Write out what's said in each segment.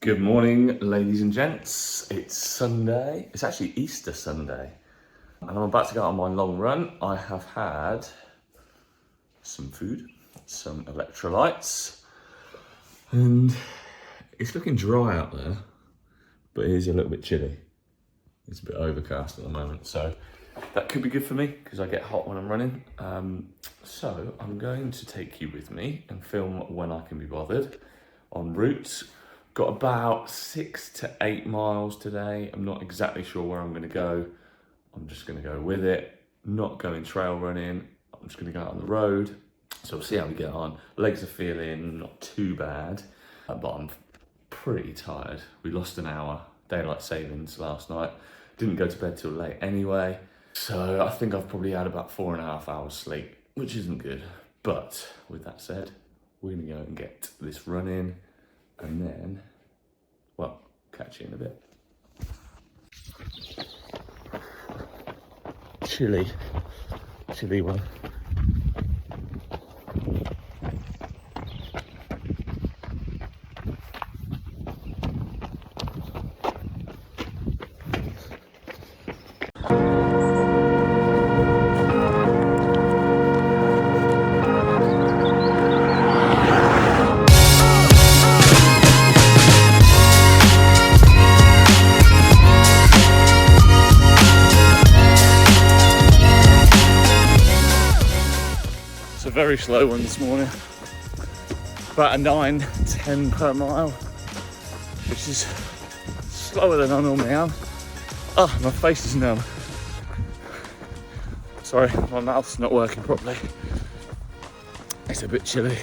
Good morning, ladies and gents. It's Sunday. It's actually Easter Sunday. And I'm about to go on my long run. I have had some food, some electrolytes, and it's looking dry out there, but it is a little bit chilly. It's a bit overcast at the moment, so that could be good for me because I get hot when I'm running. So I'm going to take you with me and film when I can be bothered en route. Got about 6 to 8 miles today. I'm not exactly sure where I'm gonna go. I'm just gonna go with it. Not going trail running. I'm just gonna go out on the road. So we'll see how we get on. Legs are feeling not too bad, but I'm pretty tired. We lost an hour, daylight savings last night. Didn't go to bed till late anyway. So I think I've probably had about 4.5 hours sleep, which isn't good. But with that said, we're gonna go and get this run in. And then, well, catch you in a bit. Chilly one. Very slow one this morning, about a 9-10 per mile, which is slower than I normally am. Oh, my face is numb. Sorry, my mouth's not working properly. It's a bit chilly.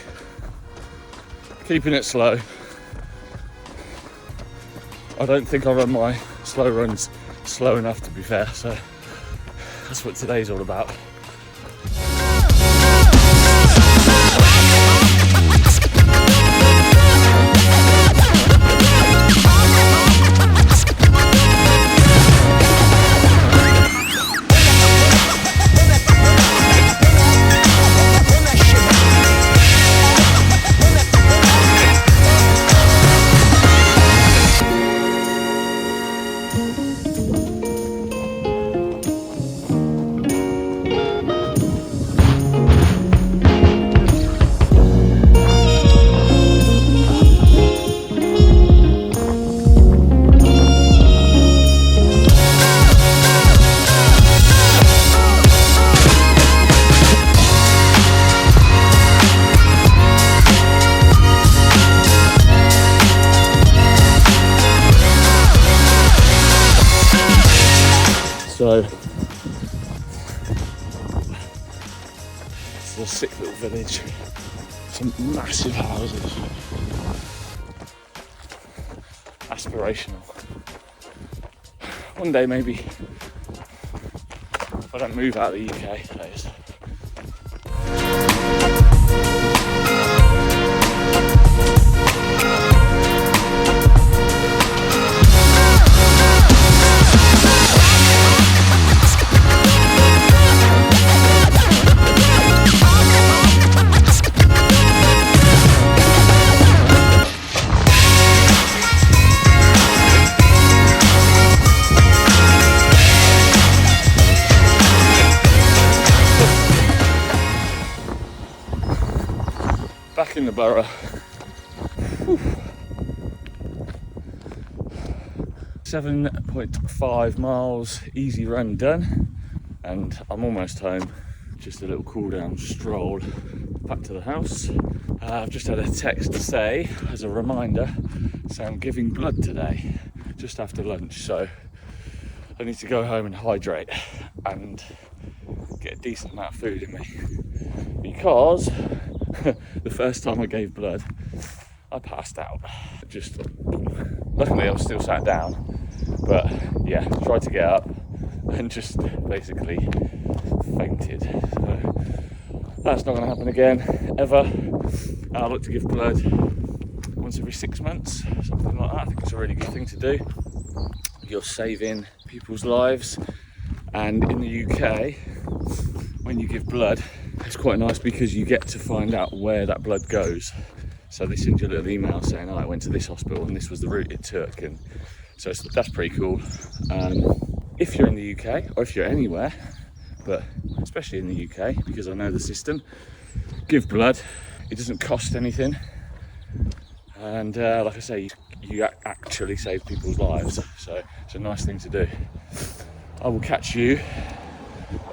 Keeping it slow. I don't think I run my slow runs slow enough, to be fair, so that's what today's all about. So, it's a sick little village, some massive houses, aspirational. One day maybe, if I don't move out of the UK, that is. Back in the borough. 7.5 miles, easy run done, and I'm almost home. Just a little cool down stroll back to the house. I've just had a text to say, as a reminder, say I'm giving blood today, just after lunch, so I need to go home and hydrate and get a decent amount of food in me, because the first time I gave blood, I passed out. Just luckily I was still sat down, but yeah, tried to get up and just basically fainted. So that's not going to happen again ever. I look to give blood once every 6 months, something like that. I think it's a really good thing to do. You're saving people's lives, and in the UK, when you give blood, it's quite nice because you get to find out where that blood goes. So they send you a little email saying, oh, I went to this hospital and this was the route it took. And so that's pretty cool. If you're in the UK or if you're anywhere, but especially in the UK, because I know the system, give blood. It doesn't cost anything. And like I say, you actually save people's lives. So it's a nice thing to do. I will catch you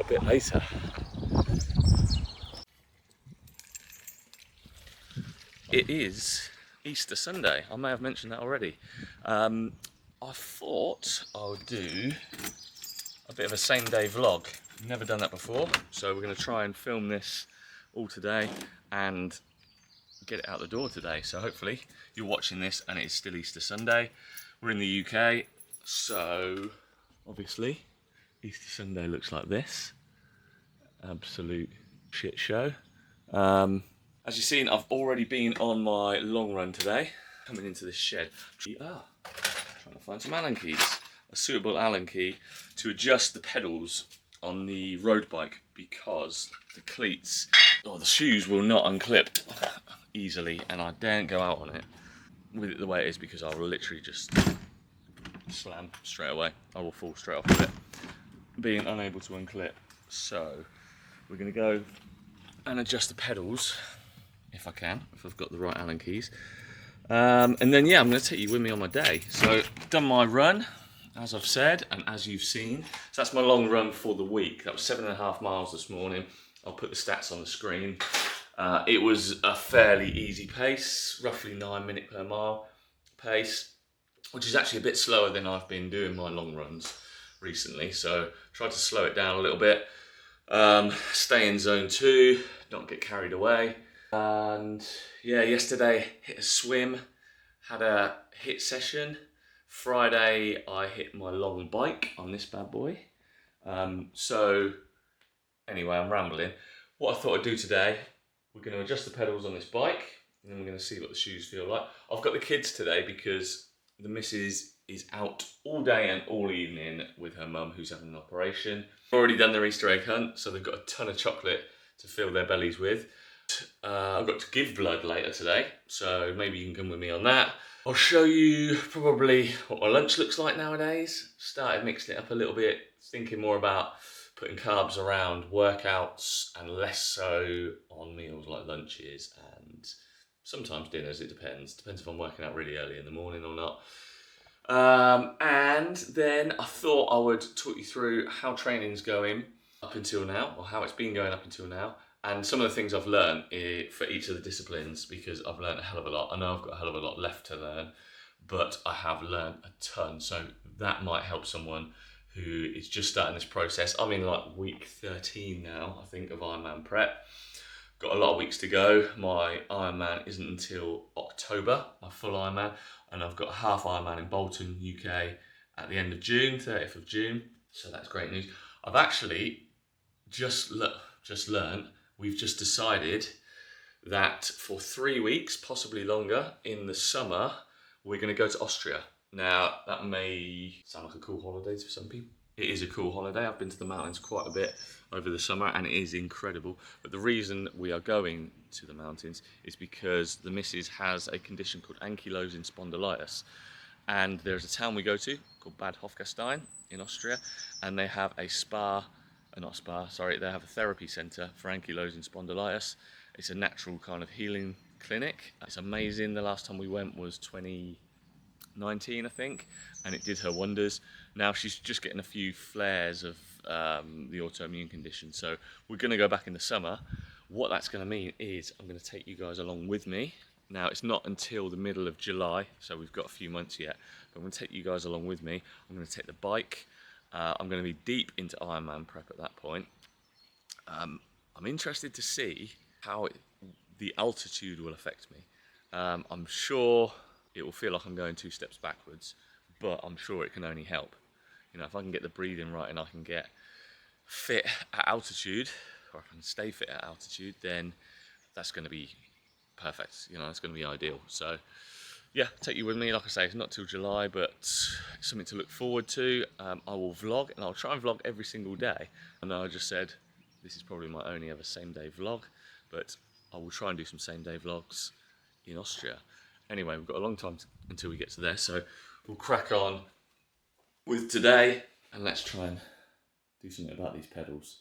a bit later. It is Easter Sunday. I may have mentioned that already. I thought I would do a bit of a same day vlog. Never done that before, so we're going to try and film this all today and get it out the door today. So hopefully you're watching this and it's still Easter Sunday. We're in the UK, so obviously Easter Sunday looks like this. Absolute shit show. As you've seen, I've already been on my long run today. Coming into this shed, trying to find some Allen keys. A suitable Allen key to adjust the pedals on the road bike, because the cleats or the shoes will not unclip easily, and I daren't go out on it with it the way it is, because I will literally just slam straight away. I will fall straight off of it, being unable to unclip. So we're going to go and adjust the pedals if I can, if I've got the right Allen keys. And then yeah, I'm going to take you with me on my day. So done my run, as I've said, and as you've seen. So that's my long run for the week. That was 7.5 miles this morning. I'll put the stats on the screen. It was a fairly easy pace, roughly 9 minutes per mile pace, which is actually a bit slower than I've been doing my long runs recently. So tried to slow it down a little bit, stay in zone 2, not get carried away. And yeah, yesterday hit a swim, had a hit session. Friday I hit my long bike on this bad boy. So anyway, I'm rambling. What I thought I'd do today, we're going to adjust the pedals on this bike, and then we're going to see what the shoes feel like. I've got the kids today because the missus is out all day and all evening with her mum, who's having an operation. Already done their Easter egg hunt, so they've got a ton of chocolate to fill their bellies with. I've got to give blood later today, so maybe you can come with me on that. I'll show you probably what my lunch looks like nowadays. Started mixing it up a little bit, thinking more about putting carbs around workouts and less so on meals like lunches and sometimes dinners. It depends. Depends if I'm working out really early in the morning or not. And then I thought I would talk you through how training's going up until now, or how it's been going up until now, and some of the things I've learned for each of the disciplines, because I've learned a hell of a lot. I know I've got a hell of a lot left to learn, but I have learned a ton. So that might help someone who is just starting this process. I'm in like week 13 now, I think, of Ironman prep. Got a lot of weeks to go. My Ironman isn't until October, my full Ironman, and I've got a half Ironman in Bolton, UK at the end of June, 30th of June. So that's great news. I've actually just learned, we've just decided that for 3 weeks, possibly longer, in the summer, we're going to go to Austria. Now, that may sound like a cool holiday to some people. It is a cool holiday. I've been to the mountains quite a bit over the summer and it is incredible. But the reason we are going to the mountains is because the missus has a condition called ankylosing spondylitis. And there's a town we go to called Bad Hofgastein in Austria, and they have a they have a therapy centre for ankylosing spondylitis. It's a natural kind of healing clinic. It's amazing. The last time we went was 2019, I think, and it did her wonders. Now she's just getting a few flares of the autoimmune condition, so we're going to go back in the summer. What that's going to mean is I'm going to take you guys along with me. Now, it's not until the middle of July, so we've got a few months yet, but I'm going to take you guys along with me. I'm going to take the bike. I'm going to be deep into Ironman prep at that point. I'm interested to see how the altitude will affect me. I'm sure it will feel like I'm going 2 steps backwards, but I'm sure it can only help. You know, if I can get the breathing right and I can get fit at altitude, or I can stay fit at altitude, then that's going to be perfect. You know, it's going to be ideal. So yeah, take you with me. Like I say, it's not till July, but it's something to look forward to. I will vlog, and I'll try and vlog every single day. I know I just said this is probably my only ever same day vlog, but I will try and do some same day vlogs in Austria. Anyway, we've got a long time until we get to there, so we'll crack on with today and let's try and do something about these pedals.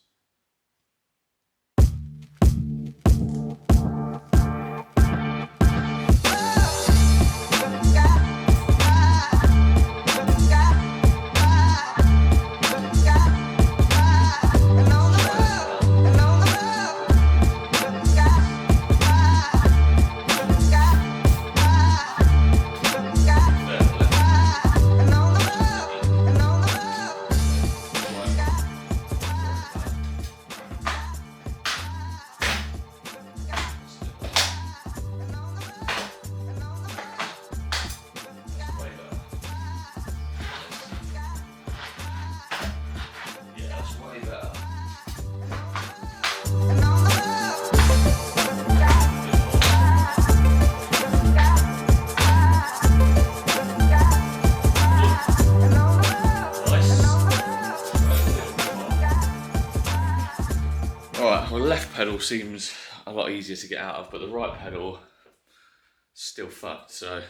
Alright, well, the left pedal seems a lot easier to get out of, but the right pedal is still fucked, so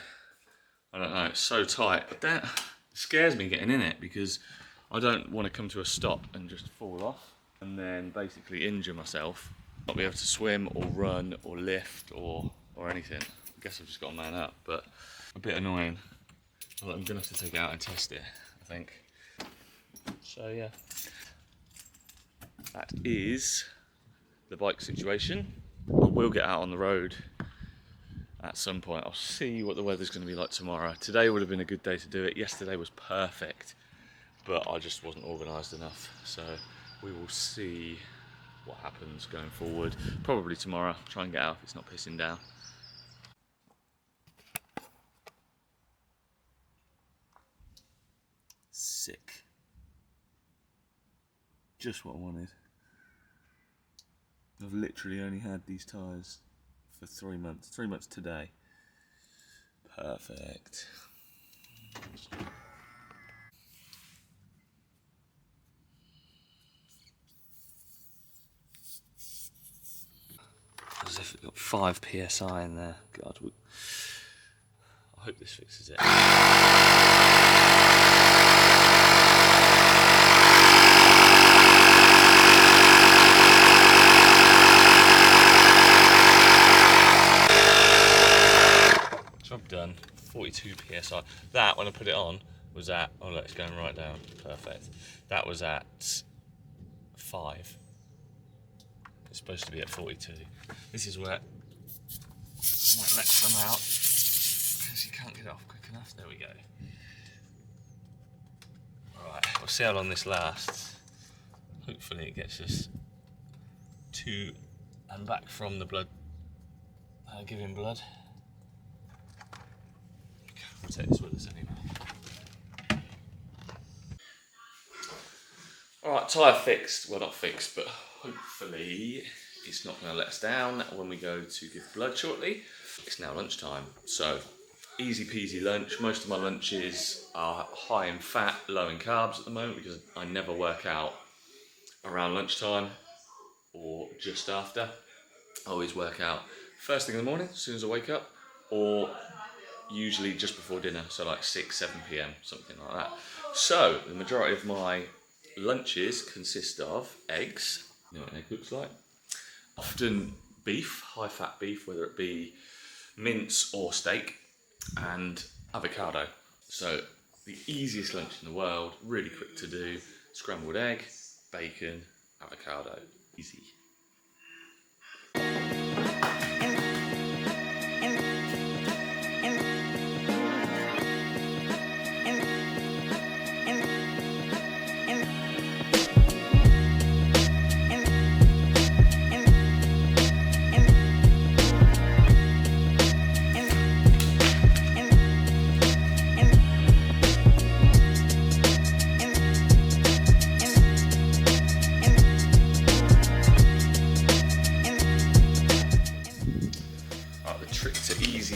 I don't know, it's so tight. It scares me getting in it because I don't want to come to a stop and just fall off and then basically injure myself. Not be able to swim or run or lift or anything. I guess I've just got to man up, but a bit annoying. Well, I'm going to have to take it out and test it, I think. So yeah, that is the bike situation. I will get out on the road at some point. I'll see what the weather's going to be like tomorrow. Today would have been a good day to do it. Yesterday was perfect, but I just wasn't organised enough. So we will see what happens going forward. Probably tomorrow. Try and get out if it's not pissing down. Sick. Just what I wanted. I've literally only had these tyres for 3 months. 3 months today. Perfect. As if it got 5 psi in there. God, I hope this fixes it. Job done. 42 psi. That, when I put it on, was at, oh look, it's going right down. Perfect. That was at 5. It's supposed to be at 42. This is where I might let some out because you can't get it off quick enough. There we go. Alright, we'll see how long this lasts. Hopefully it gets us to and back from the blood, giving blood. We'll take this with us anyway. Alright, tyre fixed. Well, not fixed, but hopefully it's not going to let us down when we go to give blood shortly. It's now lunchtime, so easy peasy lunch. Most of my lunches are high in fat, low in carbs at the moment because I never work out around lunchtime or just after. I always work out first thing in the morning, as soon as I wake up, or usually just before dinner, so like 6, 7 p.m, something like that. So the majority of my lunches consist of eggs. You know what an egg looks like? Often beef, high-fat beef, whether it be mince or steak, and avocado. So the easiest lunch in the world, really quick to do: scrambled egg, bacon, avocado. Easy.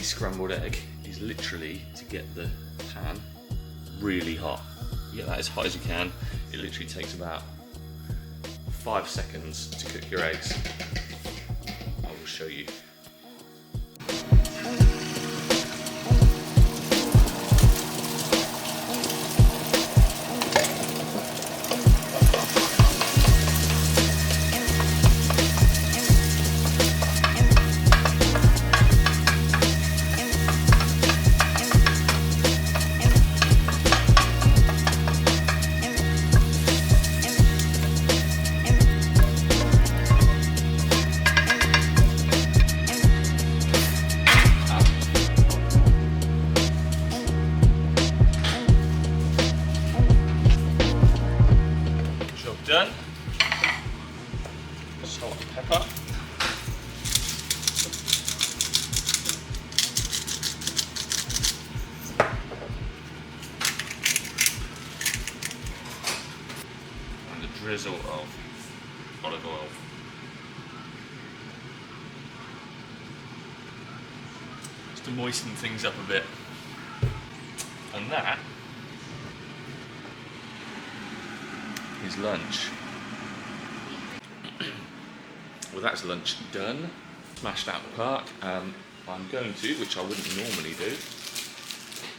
Scrambled egg is literally to get the pan really hot. You get that as hot as you can. It literally takes about 5 seconds to cook your eggs. I will show you. drizzle of olive oil. Just to moisten things up a bit. And that is lunch. Well, that's lunch done. Smashed out the park. I'm going to, which I wouldn't normally do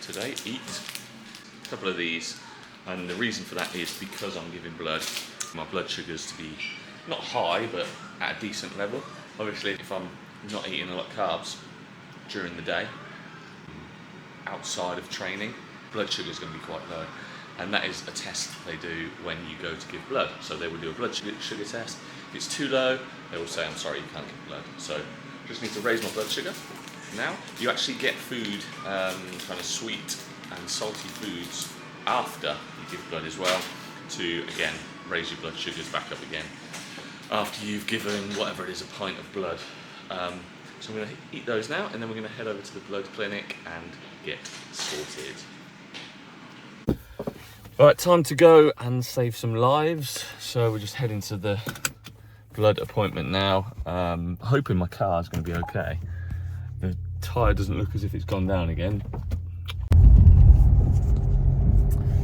today, eat a couple of these. And the reason for that is because I'm giving blood. My blood sugars to be not high, but at a decent level. Obviously, if I'm not eating a lot of carbs during the day, outside of training, blood sugar is going to be quite low. And that is a test they do when you go to give blood. So they will do a blood sugar test. If it's too low, they will say, I'm sorry, you can't give blood. So just need to raise my blood sugar. Now, you actually get food, kind of sweet and salty foods after you give blood as well, to again raise your blood sugars back up again after you've given whatever it is, a pint of blood. So I'm going to eat those now, and then we're going to head over to the blood clinic and get sorted. Right, time to go and save some lives. So we're just heading to the blood appointment now. Hoping my car is going to be okay. The tyre doesn't look as if it's gone down again.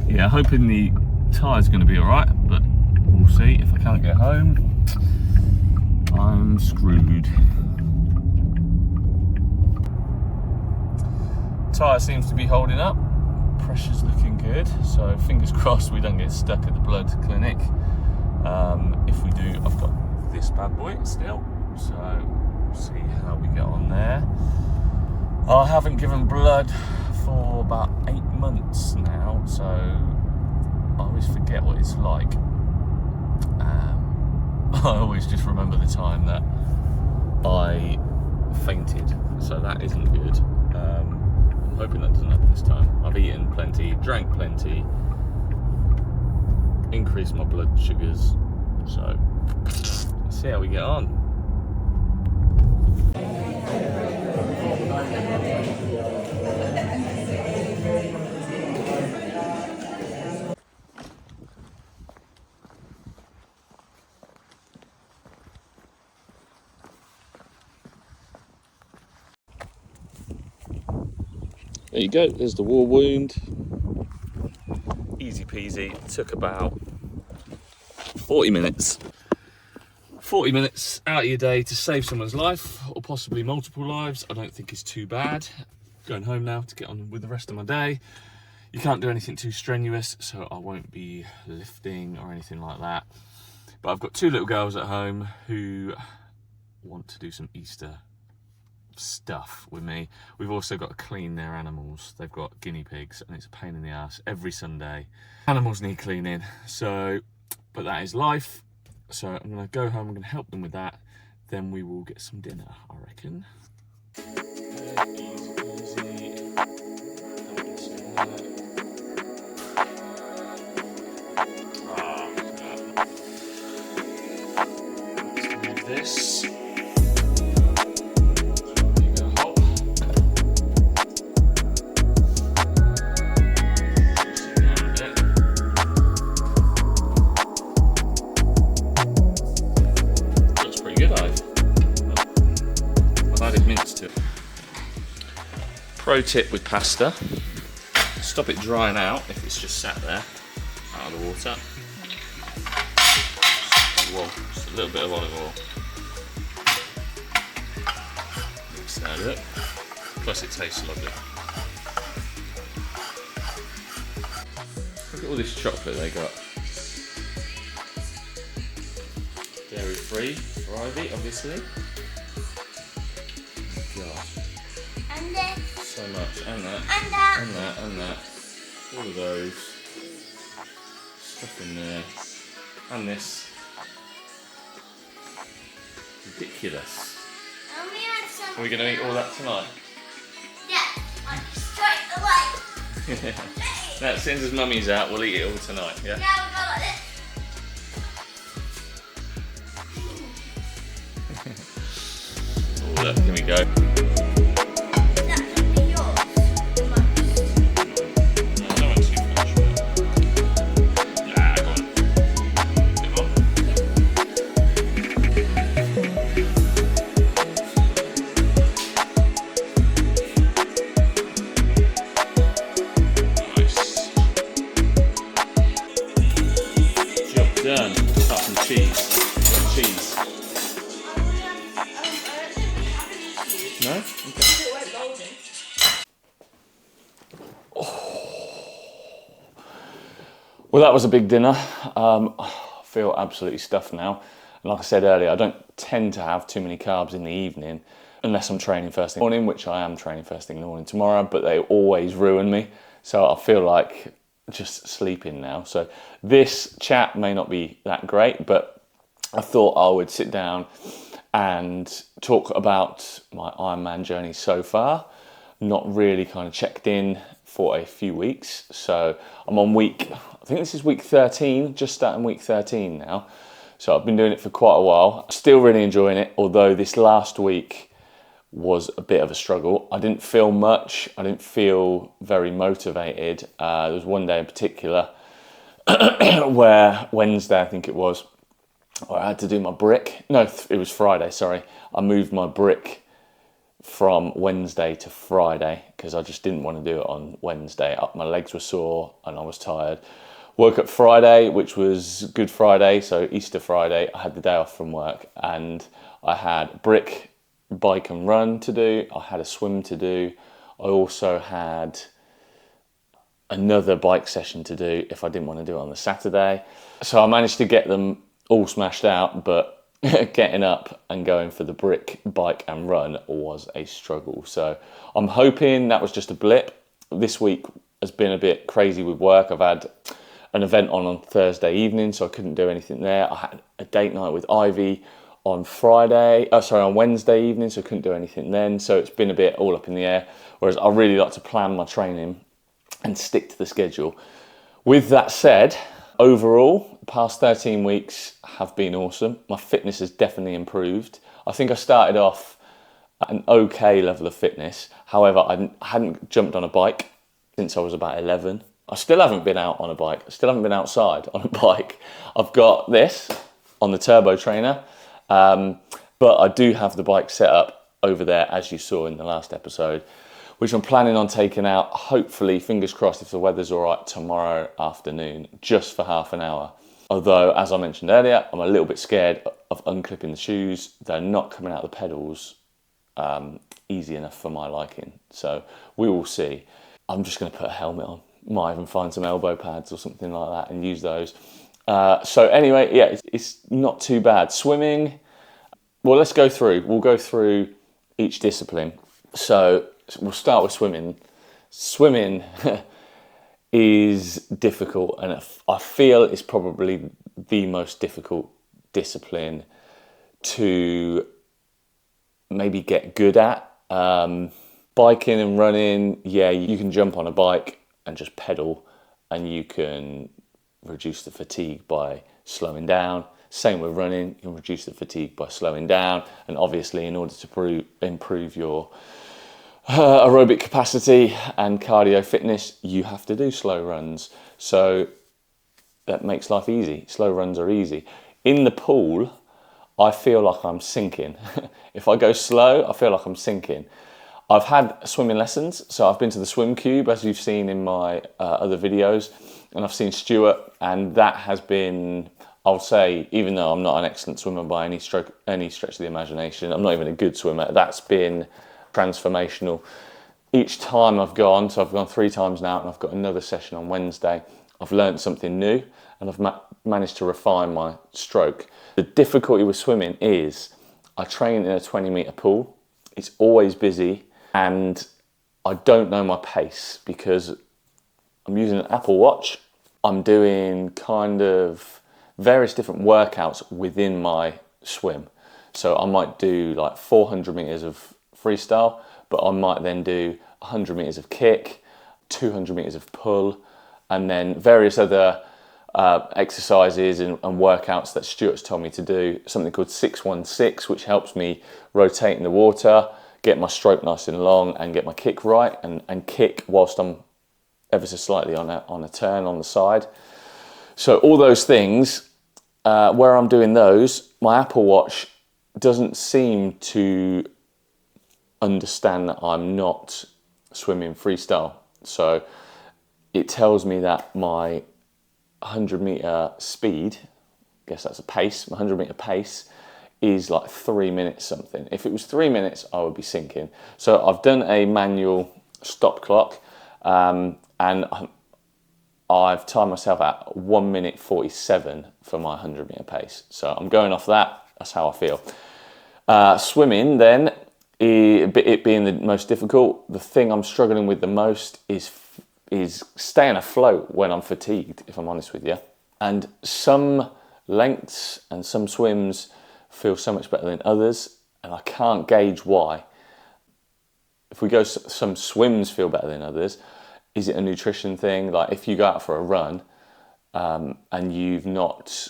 Yeah, hoping the tyre's going to be alright, but we'll see. If I can't get home, I'm screwed. Tyre seems to be holding up. Pressure's looking good, so fingers crossed we don't get stuck at the blood clinic. If we do, I've got this bad boy still, so we'll see how we get on there. I haven't given blood for about 8 months now, so I always forget what it's like. I always just remember the time that I fainted, so that isn't good. I'm hoping that doesn't happen this time. I've eaten plenty, drank plenty, increased my blood sugars, so let's see how we get on. There you go, there's the war wound. Easy peasy, it took about 40 minutes. 40 minutes out of your day to save someone's life, or possibly multiple lives. I don't think it's too bad. Going home now to get on with the rest of my day. You can't do anything too strenuous, so I won't be lifting or anything like that. But I've got 2 little girls at home who want to do some Easter stuff with me. We've also got to clean their animals. They've got guinea pigs and it's a pain in the ass every Sunday. Animals need cleaning, so, but that is life. So I'm gonna go home, I'm gonna help them with that, then we will get some dinner, I reckon. Let's move this. Pro tip with pasta, stop it drying out if it's just sat there out of the water. Just a little bit of olive oil. Mix that up. Plus it tastes lovely. Look at all this chocolate they got. Dairy free, for Ivy, obviously. Gosh. And this. So much, and that, And that. and that, and that. All of those. Stuff in there. And this. Ridiculous. And we had some. Are we going to eat all that tonight? Yeah, like straight away. Now, as soon as mummy's out, we'll eat it all tonight, yeah? Yeah, we'll go like this. Oh, look, here we go. Well, that was a big dinner. I feel absolutely stuffed now. And like I said earlier, I don't tend to have too many carbs in the evening unless I'm training first thing in the morning, which I am training first thing in the morning tomorrow, but they always ruin me. So I feel like just sleeping now. So this chat may not be that great, but I thought I would sit down and talk about my Ironman journey so far. Not really kind of checked in for a few weeks. So I'm on I think this is week 13, just starting week 13 now. So I've been doing it for quite a while. Still really enjoying it, although this last week was a bit of a struggle. I didn't feel much. I didn't feel very motivated. There was one day in particular where Wednesday, I think it was, where I had to do my brick. No, it was Friday, sorry. I moved my brick from Wednesday to Friday because I just didn't want to do it on Wednesday. My legs were sore and I was tired. Woke up Friday, which was Good Friday, so Easter Friday. I had the day off from work and I had brick, bike and run to do. I had a swim to do. I also had another bike session to do if I didn't want to do it on the Saturday. So I managed to get them all smashed out, but getting up and going for the brick, bike and run was a struggle. So I'm hoping that was just a blip. This week has been a bit crazy with work. I've had an event on Thursday evening, so I couldn't do anything there. I had a date night with Ivy on Wednesday evening, so I couldn't do anything then. So it's been a bit all up in the air, whereas I really like to plan my training and stick to the schedule. With that said, overall, the past 13 weeks have been awesome. My fitness has definitely improved. I think I started off at an okay level of fitness. However, I hadn't jumped on a bike since I was about 11. I still haven't been out on a bike. I still haven't been outside on a bike. I've got this on the turbo trainer, but I do have the bike set up over there, as you saw in the last episode, which I'm planning on taking out, hopefully, fingers crossed, if the weather's all right, tomorrow afternoon, just for half an hour. Although, as I mentioned earlier, I'm a little bit scared of unclipping the shoes. They're not coming out the pedals easy enough for my liking. So we will see. I'm just going to put a helmet on. Might even find some elbow pads or something like that and use those. So anyway, yeah, it's not too bad. Swimming, well, let's go through. We'll go through each discipline. So we'll start with swimming. Swimming is difficult, and I feel it's probably the most difficult discipline to maybe get good at. Biking and running, yeah, you can jump on a bike and just pedal, and you can reduce the fatigue by slowing down. Same with running, you can reduce the fatigue by slowing down, and obviously in order to improve your aerobic capacity and cardio fitness, you have to do slow runs. So that makes life easy. Slow runs are easy. In the pool, I feel like I'm sinking. If I go slow, I feel like I'm sinking. I've had swimming lessons, so I've been to the swim cube, as you've seen in my other videos, and I've seen Stuart, and that has been, I'll say, even though I'm not an excellent swimmer by any stretch of the imagination, I'm not even a good swimmer, that's been transformational. Each time I've gone, so I've gone 3 times now, and I've got another session on Wednesday, I've learned something new, and I've managed to refine my stroke. The difficulty with swimming is I train in a 20-metre pool. It's always busy, and I don't know my pace because I'm using an Apple Watch. I'm doing kind of various different workouts within my swim. So I might do like 400 metres of freestyle, but I might then do 100 metres of kick, 200 metres of pull, and then various other exercises and workouts that Stuart's told me to do. Something called 616, which helps me rotate in the water, get my stroke nice and long, and get my kick right, and kick whilst I'm ever so slightly on a turn on the side. So all those things, where I'm doing those, my Apple Watch doesn't seem to understand that I'm not swimming freestyle. So it tells me that my 100 metre speed, I guess that's a pace, my 100 metre pace is like 3 minutes something. If it was 3 minutes, I would be sinking. So I've done a manual stop clock, and I've timed myself at 1 minute 47 for my 100-meter pace. So I'm going off that. That's how I feel. Swimming then, it being the most difficult, the thing I'm struggling with the most is staying afloat when I'm fatigued, if I'm honest with you. And some lengths and some swims feel so much better than others, and I can't gauge why. If we go, some swims feel better than others. Is it a nutrition thing? Like if you go out for a run and you've not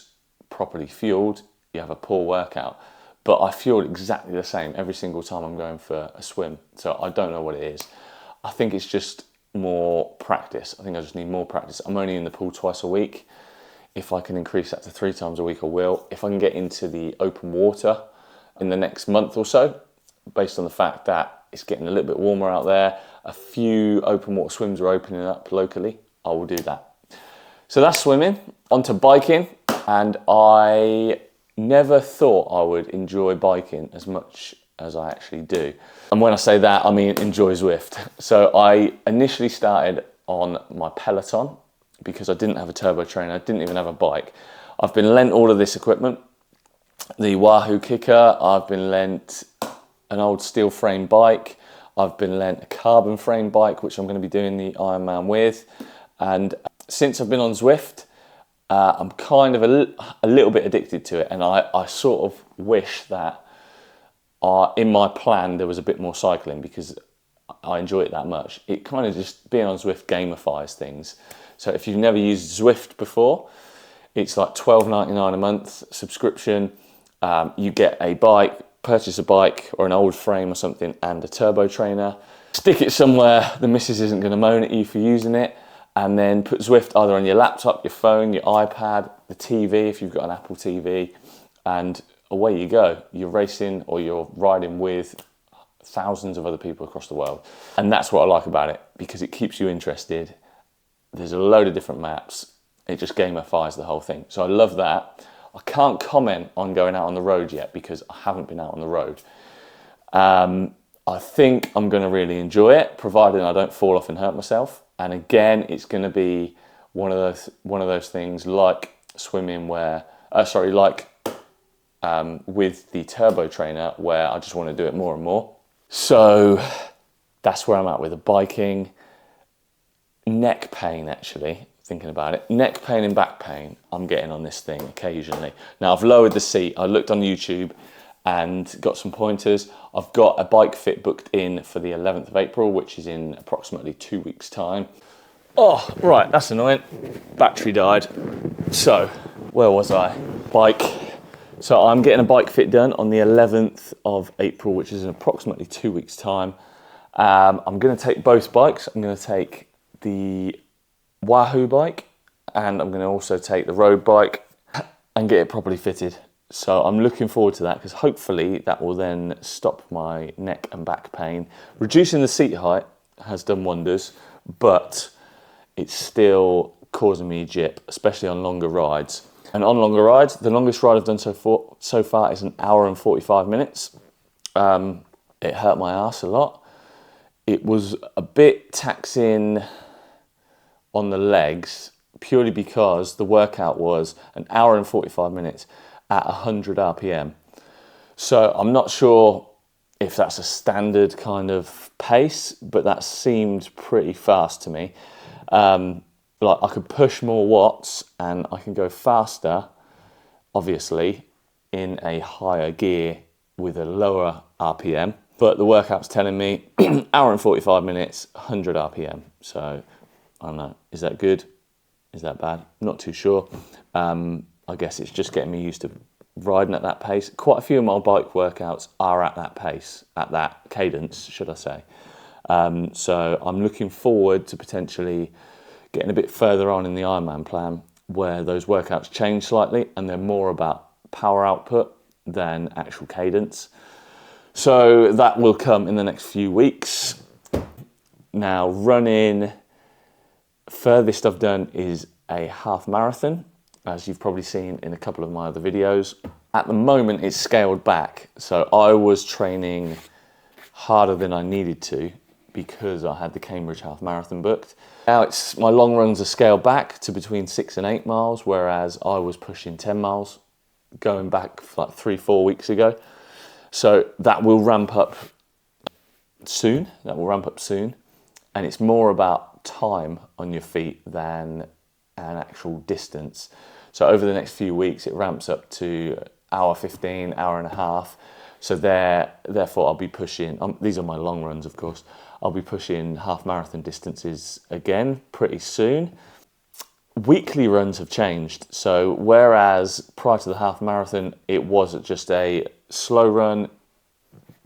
properly fueled, you have a poor workout. But I fueled exactly the same every single time I'm going for a swim. So I don't know what it is. I think it's just more practice. I think I just need more practice. I'm only in the pool twice a week. If I can increase that to 3 times a week, I will. If I can get into the open water in the next month or so, based on the fact that it's getting a little bit warmer out there, a few open water swims are opening up locally, I will do that. So that's swimming. On to biking, and I never thought I would enjoy biking as much as I actually do. And when I say that, I mean enjoy Zwift. So I initially started on my Peloton because I didn't have a turbo trainer, I didn't even have a bike. I've been lent all of this equipment, the Wahoo kicker, I've been lent an old steel frame bike, I've been lent a carbon frame bike, which I'm going to be doing the Ironman with. And since I've been on Zwift, I'm kind of a little bit addicted to it, and I sort of wish that in my plan there was a bit more cycling because I enjoy it that much. It kind of just, being on Zwift gamifies things. So if you've never used Zwift before, it's like $12.99 a month subscription. You get a bike, purchase a bike or an old frame or something and a turbo trainer. Stick it somewhere the missus isn't going to moan at you for using it, and then put Zwift either on your laptop, your phone, your iPad, the TV if you've got an Apple TV, and away you go. You're racing or you're riding with thousands of other people across the world. And that's what I like about it, because it keeps you interested. There's a load of different maps. It just gamifies the whole thing. So I love that. I can't comment on going out on the road yet because I haven't been out on the road. I think I'm going to really enjoy it, provided I don't fall off and hurt myself. And again, it's going to be one of those things like swimming where, with the turbo trainer, where I just want to do it more and more. So that's where I'm at with the biking. Neck pain, actually, thinking about it. Neck pain and back pain, I'm getting on this thing occasionally. Now, I've lowered the seat. I looked on YouTube and got some pointers. I've got a bike fit booked in for the 11th of April, which is in approximately 2 weeks' time. Oh, right, that's annoying. Battery died. So, where was I? Bike. So I'm getting a bike fit done on the 11th of April, which is in approximately 2 weeks' time. I'm going to take both bikes. I'm going to take the Wahoo bike, and I'm going to also take the road bike and get it properly fitted. So I'm looking forward to that, because hopefully that will then stop my neck and back pain. Reducing the seat height has done wonders, but it's still causing me jip, especially on longer rides. And on longer rides, the longest ride I've done so far is 1 hour and 45 minutes. It hurt my ass a lot. It was a bit taxing on the legs, purely because the workout was 1 hour and 45 minutes at 100 RPM. So I'm not sure if that's a standard kind of pace, but that seemed pretty fast to me. Like I could push more watts and I can go faster, obviously, in a higher gear with a lower RPM. But the workout's telling me 1 hour and 45 minutes, 100 RPM. So I don't know, is that good? Is that bad? Not too sure. I guess it's just getting me used to riding at that pace. Quite a few of my bike workouts are at that pace, at that cadence, should I say. So I'm looking forward to potentially getting a bit further on in the Ironman plan, where those workouts change slightly and they're more about power output than actual cadence. So that will come in the next few weeks. Now, running, furthest I've done is a half marathon, as you've probably seen in a couple of my other videos. At the moment, it's scaled back. So I was training harder than I needed to because I had the Cambridge Half Marathon booked. Now my long runs are scaled back to between 6 and 8 miles, whereas I was pushing 10 miles going back like 3-4 weeks ago. So that will ramp up soon. And it's more about time on your feet than an actual distance. So over the next few weeks, it ramps up to hour 15, hour and a half. So therefore, I'll be pushing, these are my long runs, of course, I'll be pushing half marathon distances again pretty soon. Weekly runs have changed. So whereas prior to the half marathon, it was just a slow run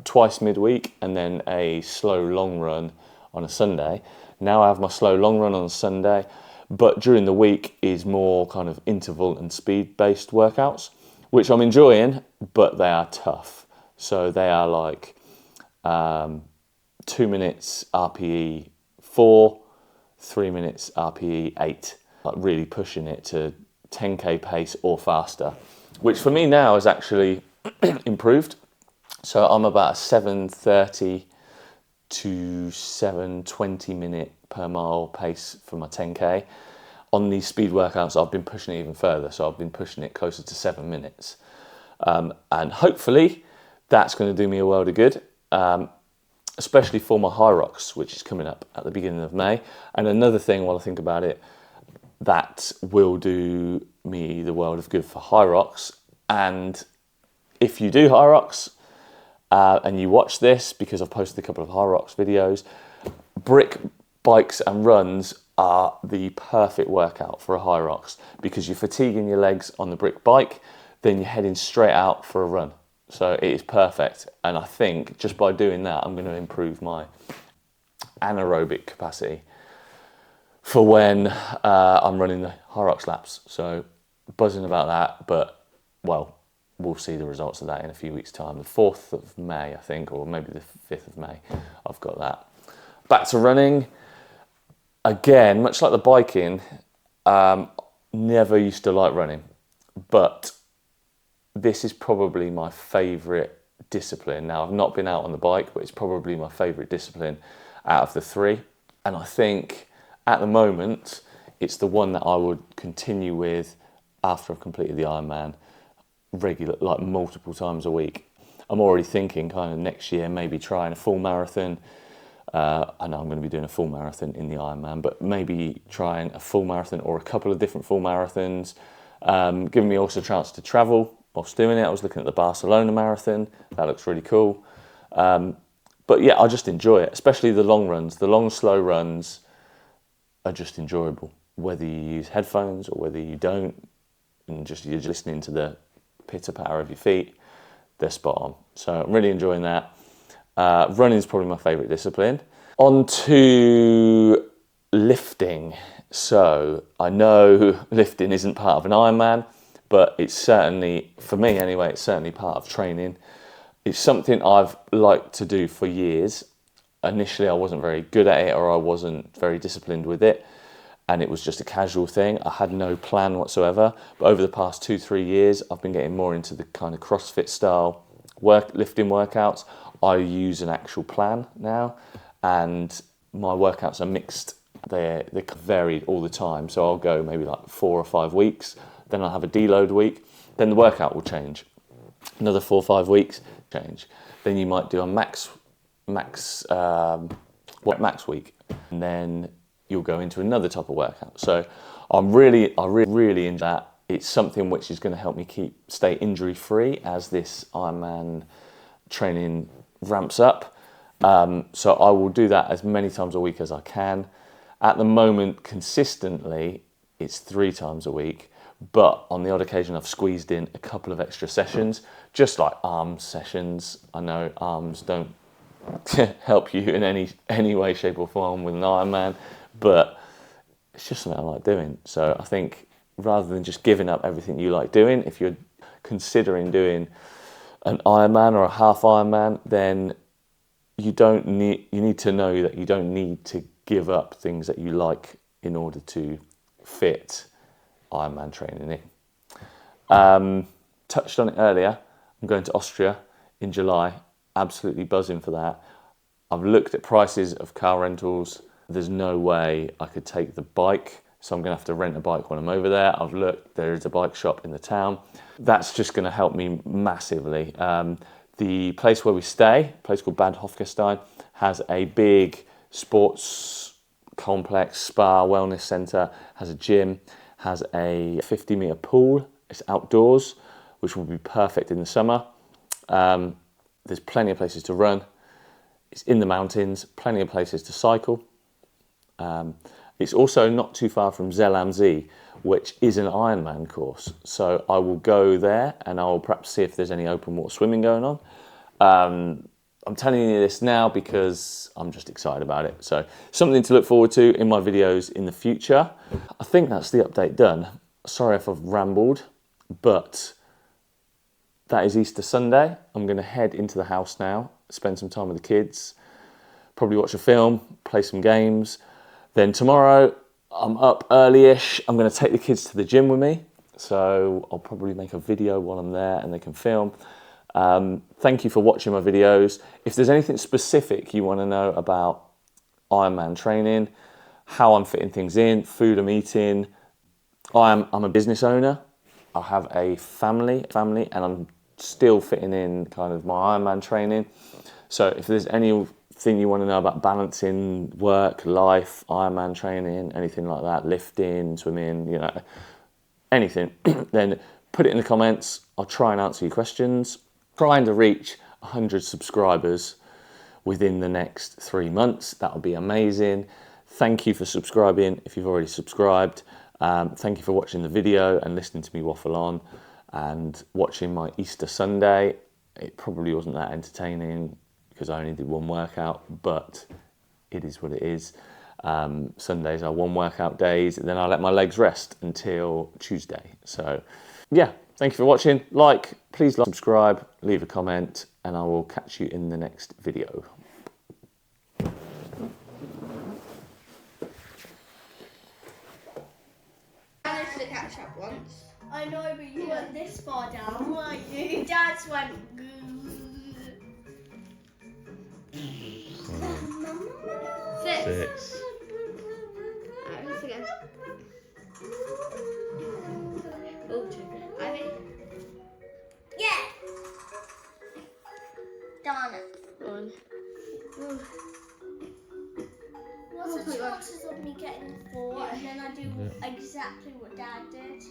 twice midweek and then a slow long run on a Sunday. Now I have my slow long run on a Sunday, but during the week is more kind of interval and speed based workouts, which I'm enjoying, but they are tough. So they are like 2 minutes RPE 4, 3 minutes RPE 8, like really pushing it to 10k pace or faster, which for me now is actually improved. So I'm about a 7:30 to 7:20 minute per mile pace for my 10k. On these speed workouts, I've been pushing it even further. So I've been pushing it closer to 7 minutes. And hopefully that's going to do me a world of good, especially for my High Rocks, which is coming up at the beginning of May. And another thing, while I think about it, that will do me the world of good for High Rocks. And if you do High Rocks, and you watch this, because I've posted a couple of High Rocks videos, brick bikes and runs are the perfect workout for a High Rocks, because you're fatiguing your legs on the brick bike, then you're heading straight out for a run. So it is perfect. And I think just by doing that, I'm going to improve my anaerobic capacity for when I'm running the High Rocks laps. So buzzing about that, but well, we'll see the results of that in a few weeks' time. The 4th of May, I think, or maybe the 5th of May, I've got that. Back to running. Again, much like the biking, never used to like running, but this is probably my favourite discipline. Now, I've not been out on the bike, but it's probably my favourite discipline out of the 3. And I think at the moment, it's the one that I would continue with after I've completed the Ironman, regular, like multiple times a week. I'm already thinking kind of next year, maybe trying a full marathon. I know I'm going to be doing a full marathon in the Ironman, but maybe trying a full marathon or a couple of different full marathons, giving me also a chance to travel whilst doing it. I was looking at the Barcelona marathon. That looks really cool. But yeah, I just enjoy it, especially the long runs. The long, slow runs are just enjoyable, whether you use headphones or whether you don't, and just you're just listening to the pitter-patter of your feet. They're spot on. So I'm really enjoying that. Running is probably my favourite discipline. On to lifting. So I know lifting isn't part of an Ironman, but it's certainly, for me anyway, it's certainly part of training. It's something I've liked to do for years. Initially, I wasn't very good at it, or I wasn't very disciplined with it, and it was just a casual thing. I had no plan whatsoever. But over the past 2-3 years, I've been getting more into the kind of CrossFit style lifting workouts. I use an actual plan now, and my workouts are mixed. They're varied all the time. So I'll go maybe like 4 or 5 weeks, then I'll have a deload week, then the workout will change. Another 4 or 5 weeks, change. Then you might do a max week, and then you'll go into another type of workout. So I really enjoy that. It's something which is going to help me stay injury free as this Ironman training ramps up. So I will do that as many times a week as I can. At the moment, consistently, it's 3 times a week, but on the odd occasion I've squeezed in a couple of extra sessions, just like arms sessions. I know arms don't help you in any way, shape or form with an Ironman, but it's just something I like doing. So I think rather than just giving up everything you like doing, if you're considering doing an Ironman or a half Ironman, then you need to know that you don't need to give up things that you like in order to fit Ironman training in. Touched on it earlier. I'm going to Austria in July. Absolutely buzzing for that. I've looked at prices of car rentals. There's no way I could take the bike, so I'm going to have to rent a bike when I'm over there. I've looked, there is a bike shop in the town. That's just going to help me massively. The place where we stay, a place called Bad Hofgestein, has a big sports complex, spa, wellness centre, has a gym, has a 50-metre pool. It's outdoors, which will be perfect in the summer. There's plenty of places to run. It's in the mountains, plenty of places to cycle. It's also not too far from Zell am See, which is an Ironman course. So I will go there and I'll perhaps see if there's any open water swimming going on. I'm telling you this now because I'm just excited about it. So something to look forward to in my videos in the future. I think that's the update done. Sorry if I've rambled, but that is Easter Sunday. I'm going to head into the house now, spend some time with the kids, probably watch a film, play some games. Then tomorrow, I'm up early-ish. I'm going to take the kids to the gym with me. So I'll probably make a video while I'm there and they can film. Thank you for watching my videos. If there's anything specific you want to know about Ironman training, how I'm fitting things in, food I'm eating, I'm a business owner. I have a family, and I'm still fitting in kind of my Ironman training. So if there's anything you want to know about balancing work, life, Ironman training, anything like that, lifting, swimming, you know, anything, then put it in the comments. I'll try and answer your questions. Trying to reach 100 subscribers within the next 3 months. That would be amazing. Thank you for subscribing if you've already subscribed. Thank you for watching the video and listening to me waffle on and watching my Easter Sunday. It probably wasn't that entertaining because I only did one workout, but it is what it is. Sundays are one workout days, and then I let my legs rest until Tuesday. So yeah, thank you for watching. Please like, subscribe, leave a comment, and I will catch you in the next video. I managed to catch up once. I know, but you went this far down, weren't you? Dad's went. Six. Alright, let's again. Oh, two. Ivy? Yeah! Darn it. One. What's the chances of me getting 4 and then I do exactly what Dad did?